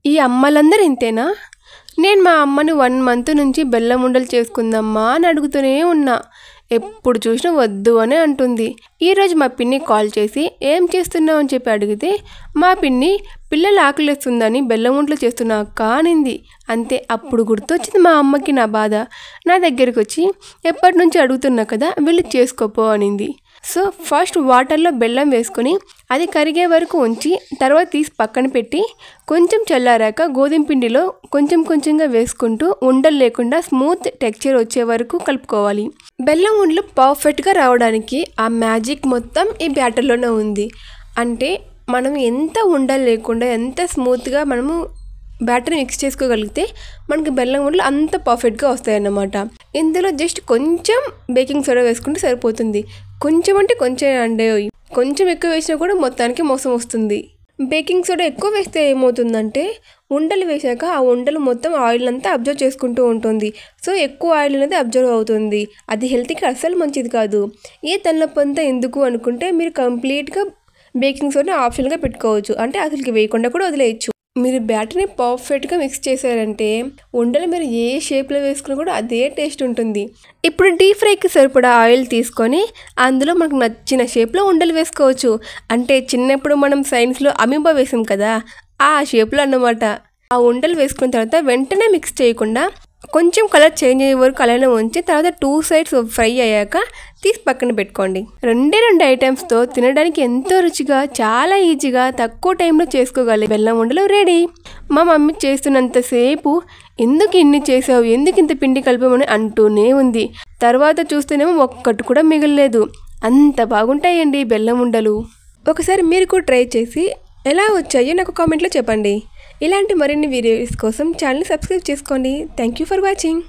ఈ అమ్మలందరూ ఇంతేనా? నేను మా అమ్మని 1 మంత్ నుంచి బెల్లం ఉండలు చేసుకుందమ్మా అని అడుగుతూనే ఉన్నా. ఎప్పుడు చూసినా వద్దు అని అంటుంది. ఈరోజు మా పిన్ని కాల్ చేసి ఏం చేస్తున్నావు అని చెప్పి అడిగితే మా పిన్ని పిల్లలు ఆకలిస్తుందని బెల్లం ఉండలు చేస్తున్నా అక్క అనింది. అంతే, అప్పుడు గుర్తొచ్చింది మా అమ్మకి నా బాధ. నా దగ్గరికి వచ్చి ఎప్పటి నుంచి అడుగుతున్నా కదా వెళ్ళి చేసుకోపో అనింది. సో ఫస్ట్ వాటర్లో బెల్లం వేసుకొని అది కరిగే వరకు ఉంచి తర్వాత తీసి పక్కన పెట్టి కొంచెం చల్లారాక గోధుమ పిండిలో కొంచెం కొంచెంగా వేసుకుంటూ ఉండలు లేకుండా స్మూత్ టెక్స్చర్ వచ్చే వరకు కలుపుకోవాలి. బెల్లం ఉండలు పర్ఫెక్ట్గా రావడానికి ఆ మ్యాజిక్ మొత్తం ఈ బ్యాటర్లోనే ఉంది. అంటే మనం ఎంత ఉండలు లేకుండా ఎంత స్మూత్గా మనము బ్యాటర్ మిక్స్ చేసుకోగలిగితే మనకి బెల్లం ఉండలు అంత పర్ఫెక్ట్గా వస్తాయన్నమాట. ఇందులో జస్ట్ కొంచెం బేకింగ్ సోడా వేసుకుంటే సరిపోతుంది. కొంచెం అంటే కొంచెం అంటే కొంచెం ఎక్కువ వేసినా కూడా మొత్తానికి మోసం వస్తుంది. బేకింగ్ సోడా ఎక్కువ వేస్తే ఏమవుతుందంటే ఉండలు వేసాక ఆ ఉండలు మొత్తం ఆయిల్ అంతా అబ్జర్వ్ చేసుకుంటూ ఉంటుంది. సో ఎక్కువ ఆయిల్ అనేది అబ్జర్వ్ అవుతుంది. అది హెల్త్కి అస్సలు మంచిది కాదు. ఏ తలనొప్పి అంతా ఎందుకు అనుకుంటే మీరు కంప్లీట్గా బేకింగ్ సోడా ఆప్షన్గా పెట్టుకోవచ్చు. అంటే అసలుకి వేయకుండా కూడా వదిలేయచ్చు. మీరు బ్యాటర్ని పర్ఫెక్ట్గా మిక్స్ చేశారంటే ఉండలు మీరు ఏ షేప్లో వేసుకున్నా కూడా అదే టేస్ట్ ఉంటుంది. ఇప్పుడు డీప్ ఫ్రైకి సరిపడా ఆయిల్ తీసుకొని అందులో మనకు నచ్చిన షేప్లో ఉండలు వేసుకోవచ్చు. అంటే చిన్నప్పుడు మనం సైన్స్లో అమీబా వేసాం కదా, ఆ షేప్లో అన్నమాట. ఆ ఉండలు వేసుకున్న తర్వాత వెంటనే మిక్స్ చేయకుండా కొంచెం కలర్ చేంజ్ అయ్యే వరకు అలానే ఉంచి తర్వాత 2 సైడ్స్ ఫ్రై అయ్యాక తీసి పక్కన పెట్టుకోండి. 2 ఐటమ్స్తో తినడానికి ఎంతో రుచిగా చాలా ఈజీగా తక్కువ టైంలో చేసుకోగలి బెల్లం ఉండలు రెడీ. మా మమ్మీ చేస్తున్నంతసేపు ఎందుకు ఇన్ని చేసావు, ఎందుకు ఇంత పిండి కలిపామని అంటూనే ఉంది. తర్వాత చూస్తేనేమో ఒక్కటి కూడా మిగలలేదు. అంత బాగుంటాయండి బెల్లం ఉండలు. ఒకసారి మీరు కూడా ట్రై చేసి ఎలా వచ్చాయో నాకు కామెంట్లో చెప్పండి. ఇలాంటి మరిన్ని వీడియోస్ కోసం ఛానల్ని సబ్స్క్రైబ్ చేసుకోండి. Thank you for watching.